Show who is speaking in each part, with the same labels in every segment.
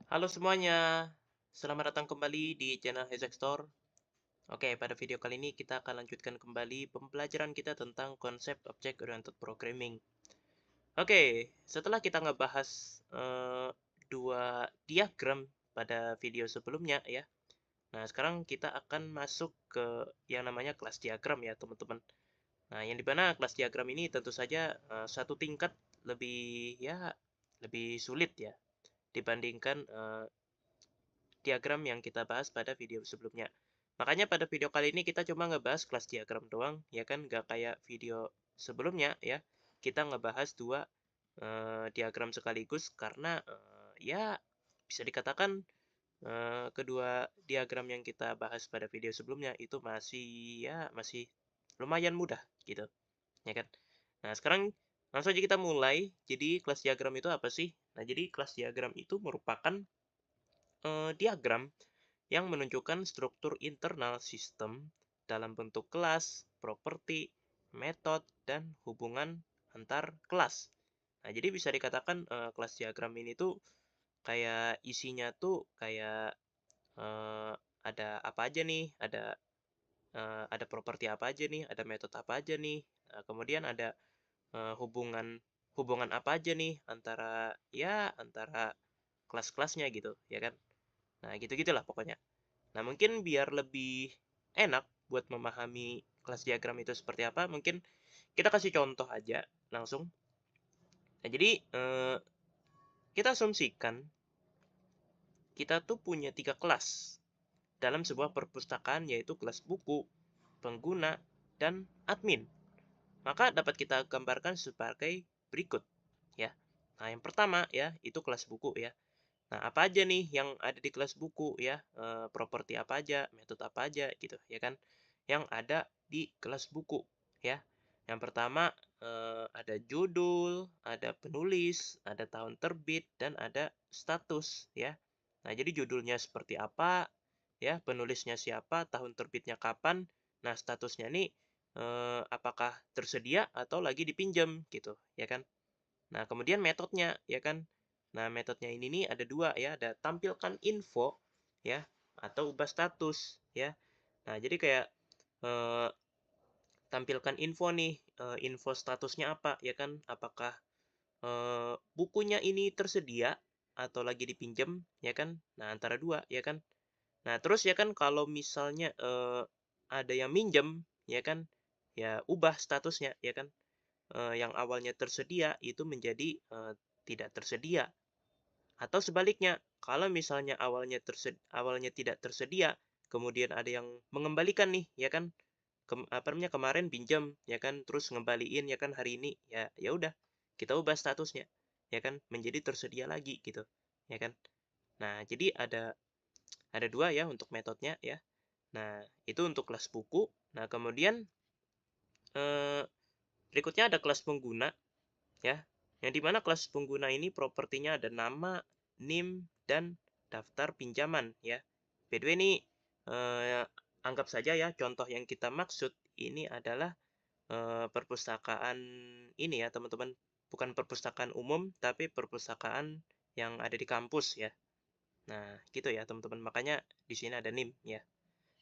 Speaker 1: Halo semuanya, selamat datang kembali di channel Hezek Store. Oke, pada video kali ini kita akan lanjutkan kembali pembelajaran kita tentang konsep Object Oriented Programming. Oke, setelah kita ngebahas dua diagram pada video sebelumnya ya. Nah, sekarang kita akan masuk ke yang namanya kelas diagram ya, teman-teman. Nah, yang dimana kelas diagram ini tentu saja satu tingkat lebih sulit ya dibandingkan diagram yang kita bahas pada video sebelumnya. Makanya pada video kali ini kita cuma ngebahas kelas diagram doang, ya kan? Nggak kayak video sebelumnya ya. Kita ngebahas dua diagram sekaligus karena ya bisa dikatakan kedua diagram yang kita bahas pada video sebelumnya itu masih lumayan mudah gitu, ya kan? Nah, sekarang langsung aja kita mulai. Jadi kelas diagram itu apa sih? Nah, jadi kelas diagram itu merupakan diagram yang menunjukkan struktur internal sistem dalam bentuk kelas, properti, metode, dan hubungan antar kelas. Nah, jadi bisa dikatakan kelas diagram ini tuh kayak isinya tuh kayak eh, ada apa aja nih, ada properti apa aja nih, ada metode apa aja nih, kemudian ada hubungan hubungan apa aja nih antara kelas-kelasnya gitu, ya kan? Nah, gitu-gitulah pokoknya. Nah, mungkin biar lebih enak buat memahami kelas diagram itu seperti apa, mungkin kita kasih contoh aja langsung. Nah, jadi kita asumsikan kita tuh punya 3 kelas dalam sebuah perpustakaan, yaitu kelas buku, pengguna, dan admin. Maka dapat kita gambarkan sebagai berikut ya. Nah, yang pertama ya, itu kelas buku ya. Nah, apa aja nih yang ada di kelas buku ya? Properti apa aja, metode apa aja gitu, ya kan? Yang ada di kelas buku ya. Yang pertama ada judul, ada penulis, ada tahun terbit, dan ada status ya. Nah, jadi judulnya seperti apa, ya, penulisnya siapa, tahun terbitnya kapan. Nah, statusnya nih apakah tersedia atau lagi dipinjam gitu, ya kan? Nah, kemudian metodenya, ya kan? Nah, metodenya ini nih ada dua ya, ada tampilkan info ya atau ubah status ya. Nah, jadi kayak eh, tampilkan info nih, info statusnya apa ya kan? Apakah bukunya ini tersedia atau lagi dipinjam ya kan? Nah, antara dua ya kan? Nah, terus ya kan kalau misalnya ada yang minjem ya kan? Ya ubah statusnya ya kan? Yang awalnya tersedia itu menjadi tidak tersedia. Atau sebaliknya, kalau misalnya awalnya tidak tersedia, kemudian ada yang mengembalikan nih, ya kan? Apa namanya, kemarin pinjam, ya kan? Terus ngembaliin, ya kan, hari ini, ya udah, kita ubah statusnya, ya kan? Menjadi tersedia lagi gitu, ya kan? Nah, jadi ada dua ya untuk metodenya ya. Nah, itu untuk kelas buku. Nah, kemudian eh, berikutnya ada kelas pengguna ya. Yang dimana kelas pengguna ini propertinya ada nama, NIM, dan daftar pinjaman ya. By the way ini anggap saja ya contoh yang kita maksud ini adalah perpustakaan ini ya teman-teman. Bukan perpustakaan umum tapi perpustakaan yang ada di kampus ya. Nah, gitu ya teman-teman. Makanya di sini ada NIM ya.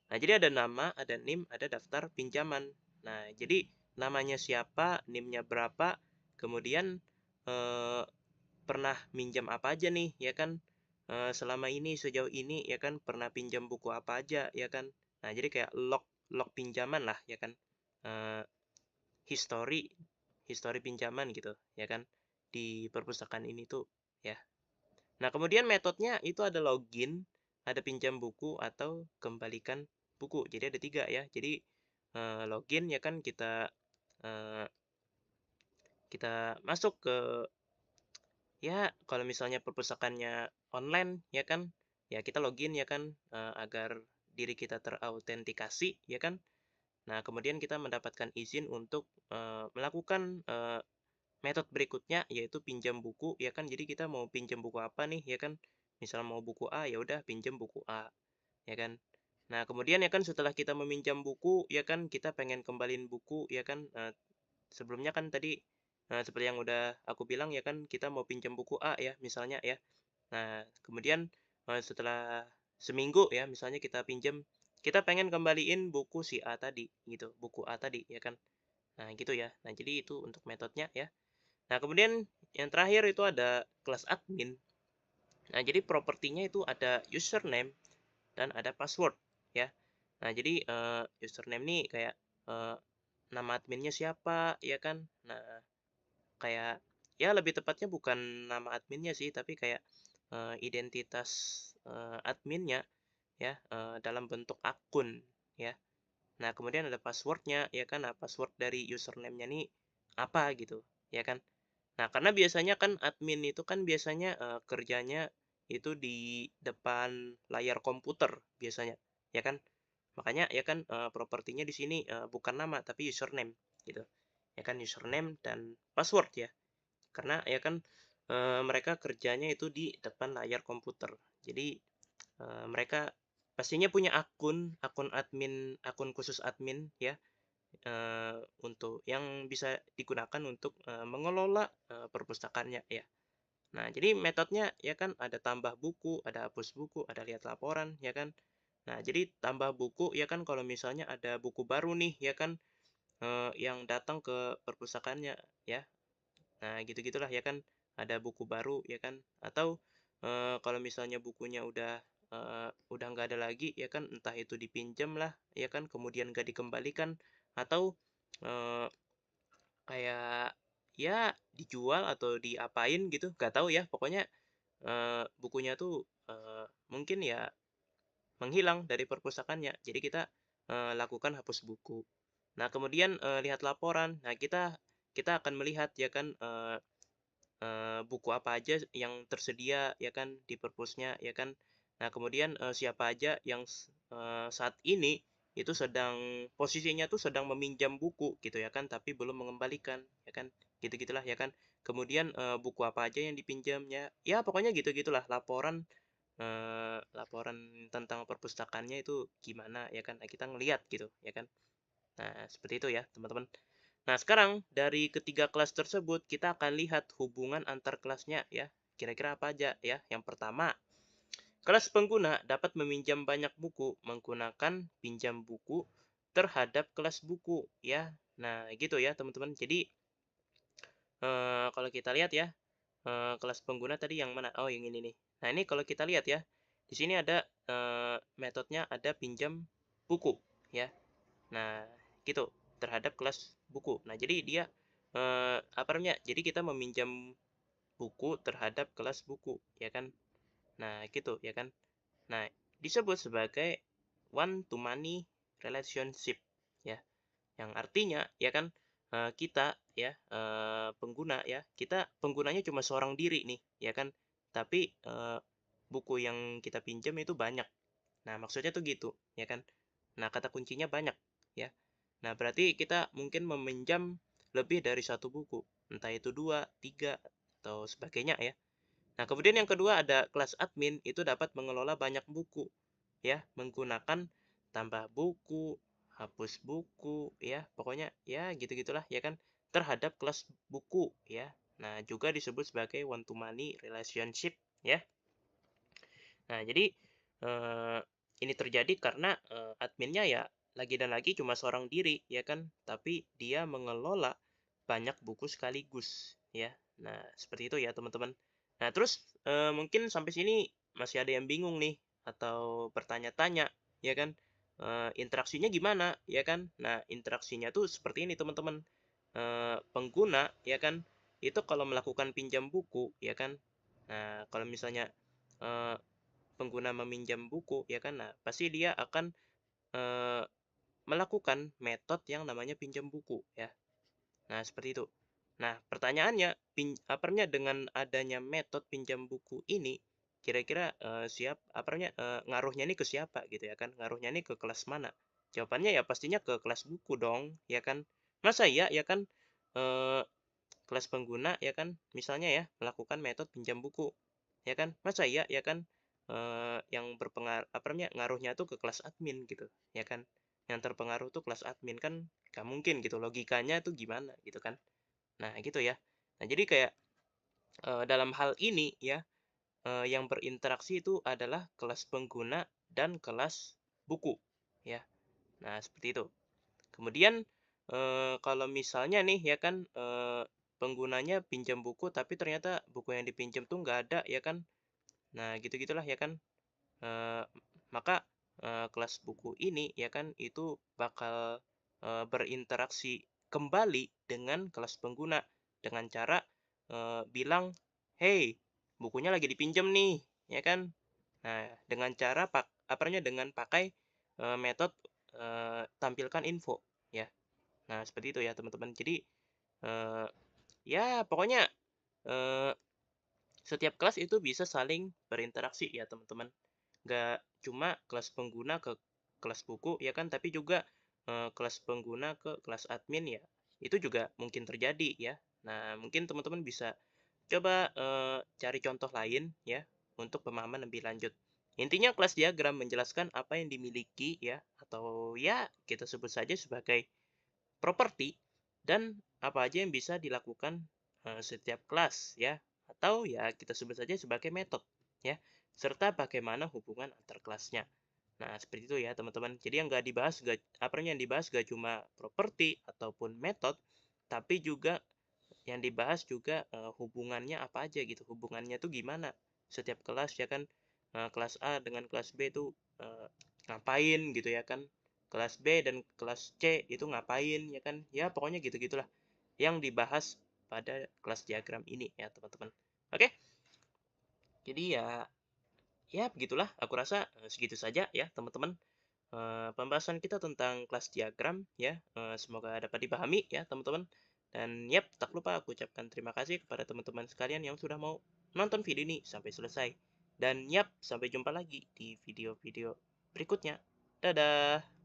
Speaker 1: Nah, jadi ada nama, ada NIM, ada daftar pinjaman. Nah, jadi namanya siapa, NIM-nya berapa, kemudian eh, pernah minjam apa aja nih, ya kan? Selama ini, sejauh ini, ya kan? Pernah pinjam buku apa aja, ya kan? Nah, jadi kayak log log pinjaman lah, ya kan? Eh, history history pinjaman gitu, ya kan? Di perpustakaan ini tuh, ya. Nah, kemudian metodenya itu ada login, ada pinjam buku, atau kembalikan buku. Jadi ada 3 ya. Jadi login ya kan eh, kita masuk ke ya kalau misalnya perpustakaannya online ya kan, ya kita login ya kan agar diri kita terautentikasi ya kan. Nah, kemudian kita mendapatkan izin untuk melakukan metode berikutnya yaitu pinjam buku ya kan. Jadi kita mau pinjam buku apa nih ya kan? Misal mau buku A ya udah pinjam buku A ya kan. Nah, kemudian ya kan setelah kita meminjam buku ya kan kita pengen kembaliin buku ya kan. Sebelumnya kan tadi seperti yang udah aku bilang ya kan kita mau pinjam buku A ya misalnya ya. Nah, kemudian, setelah seminggu ya, misalnya kita pinjam, kita pengen kembaliin buku si A tadi, gitu, buku A tadi, ya kan. Nah, gitu ya. Nah, jadi itu untuk metodenya ya. Nah, kemudian yang terakhir itu ada kelas admin. Nah, jadi propertinya itu ada username dan ada password, ya. Nah, jadi, username nih kayak, eee, nama adminnya siapa, ya kan. Nah, kayak, ya lebih tepatnya bukan nama adminnya sih, tapi kayak, identitas, adminnya ya, dalam bentuk akun, ya. Nah, kemudian ada password-nya, ya kan. Nah, password dari username-nya nih apa gitu, ya kan. Nah, karena biasanya kan admin itu kan biasanya, kerjanya itu di depan layar komputer biasanya, ya kan. Makanya ya kan, propertinya di sini, bukan nama tapi username gitu, ya kan, username dan password ya. Karena ya kan, mereka kerjanya itu di depan layar komputer. Jadi, mereka pastinya punya akun admin, akun khusus admin ya, untuk yang bisa digunakan untuk, mengelola, perpustakaannya ya. Nah, jadi metodenya ya kan ada tambah buku, ada hapus buku, ada lihat laporan ya kan. Nah, jadi tambah buku ya kan kalau misalnya ada buku baru nih ya kan, yang datang ke perpustakaannya ya. Nah, gitu-gitulah ya kan, ada buku baru ya kan, atau, kalau misalnya bukunya udah nggak ada lagi ya kan, entah itu dipinjam lah ya kan, kemudian nggak dikembalikan, atau, eee, kayak ya dijual atau diapain gitu, nggak tahu ya, pokoknya, bukunya tuh, mungkin ya menghilang dari perpustakaannya. Jadi kita, lakukan hapus buku. Nah, kemudian, lihat laporan. Nah, kita akan melihat ya kan, buku apa aja yang tersedia ya kan di perpusnya ya kan. Nah, kemudian, siapa aja yang saat ini itu posisinya tuh sedang meminjam buku gitu ya kan, tapi belum mengembalikan ya kan, gitu-gitulah ya kan. Kemudian, buku apa aja yang dipinjamnya, ya pokoknya gitu-gitulah laporan, laporan tentang perpustakaannya itu gimana ya kan. Nah, kita ngelihat gitu ya kan. Nah, seperti itu ya, teman-teman. Nah, sekarang dari ketiga kelas tersebut kita akan lihat hubungan antar kelasnya ya. Kira-kira apa aja ya? Yang pertama, kelas pengguna dapat meminjam banyak buku menggunakan pinjam buku terhadap kelas buku ya. Nah, gitu ya, teman-teman. Jadi, kalau kita lihat ya, kelas pengguna tadi yang mana? Oh, yang ini nih. Nah, ini kalau kita lihat ya, di sini ada, metodenya ada pinjam buku ya. Nah, gitu, terhadap kelas buku. Nah, jadi dia, apa namanya, jadi kita meminjam buku terhadap kelas buku, ya kan? Nah, gitu, ya kan? Nah, disebut sebagai one to many relationship, ya. Yang artinya, ya kan, kita, ya, pengguna, ya, kita penggunanya cuma seorang diri nih, ya kan? Tapi, buku yang kita pinjam itu banyak. Nah, maksudnya tuh gitu, ya kan? Nah, kata kuncinya banyak, ya. Nah, berarti kita mungkin meminjam lebih dari satu buku, entah itu 2, 3, atau sebagainya ya. Nah, kemudian yang kedua ada kelas admin, itu dapat mengelola banyak buku, ya, menggunakan tambah buku, hapus buku, ya, pokoknya ya gitu-gitulah, ya kan, terhadap kelas buku, ya. Nah, juga disebut sebagai one to many relationship, ya. Nah, jadi, ini terjadi karena, adminnya ya lagi dan lagi cuma seorang diri, ya kan, tapi dia mengelola banyak buku sekaligus, ya. Nah, seperti itu ya, teman-teman. Nah, terus, mungkin sampai sini masih ada yang bingung nih, atau bertanya-tanya, ya kan, interaksinya gimana, ya kan? Nah, interaksinya tuh seperti ini, teman-teman. Pengguna, ya kan, itu kalau melakukan pinjam buku, ya kan, nah, kalau misalnya, eee pengguna meminjam buku ya kan, nah pasti dia akan, eee, melakukan metode yang namanya pinjam buku ya. Nah seperti itu. Nah pertanyaannya, apa namanya, dengan adanya metode pinjam buku ini, kira-kira, apa namanya, ngaruhnya nih ke siapa gitu ya kan, ngaruhnya nih ke kelas mana? Jawabannya ya pastinya ke kelas buku dong, ya kan. Masa iya ya kan, eee, kelas pengguna ya kan, misalnya ya, melakukan metode pinjam buku, ya kan. Masa iya ya kan, yang apa namanya, ngaruhnya tuh ke kelas admin gitu, ya kan. Yang terpengaruh tuh kelas admin, kan nggak mungkin gitu, logikanya tuh gimana gitu kan. Nah gitu ya. Nah jadi kayak, dalam hal ini ya, yang berinteraksi itu adalah kelas pengguna dan kelas buku, ya. Nah, seperti itu. Kemudian, kalau misalnya nih ya kan, penggunanya pinjam buku tapi ternyata buku yang dipinjam tuh nggak ada ya kan. Nah, gitu-gitulah ya kan. Eee, maka, kelas buku ini ya kan, itu bakal, berinteraksi kembali dengan kelas pengguna dengan cara, bilang, "Hey, bukunya lagi dipinjam nih," ya kan. Nah, dengan cara apa namanya, dengan pakai, metode, tampilkan info, ya. Nah, seperti itu ya, teman-teman. Jadi, eee, ya pokoknya, eee, setiap kelas itu bisa saling berinteraksi ya, teman-teman. Nggak cuma kelas pengguna ke kelas buku ya kan, tapi juga, kelas pengguna ke kelas admin ya, itu juga mungkin terjadi ya. Nah, mungkin teman-teman bisa coba, cari contoh lain ya, untuk pemahaman lebih lanjut. Intinya kelas diagram menjelaskan apa yang dimiliki ya, atau ya kita sebut saja sebagai properti, dan apa aja yang bisa dilakukan, setiap kelas ya, atau ya kita sebut saja sebagai metode ya, serta bagaimana hubungan antar kelasnya. Nah, seperti itu ya teman-teman. Jadi yang nggak dibahas nggak apa namanya, yang dibahas nggak cuma properti ataupun metode, tapi juga yang dibahas juga, hubungannya apa aja gitu, hubungannya tuh gimana setiap kelas ya kan, kelas A dengan kelas B tuh, ngapain gitu ya kan, kelas B dan kelas C itu ngapain ya kan, ya pokoknya gitu-gitulah yang dibahas pada kelas diagram ini ya teman-teman. Oke, jadi ya begitulah aku rasa, segitu saja ya teman-teman, pembahasan kita tentang kelas diagram ya, semoga dapat dipahami ya teman-teman. Dan yap, tak lupa aku ucapkan terima kasih kepada teman-teman sekalian yang sudah mau nonton video ini sampai selesai. Dan yap, sampai jumpa lagi di video-video berikutnya. Dadah.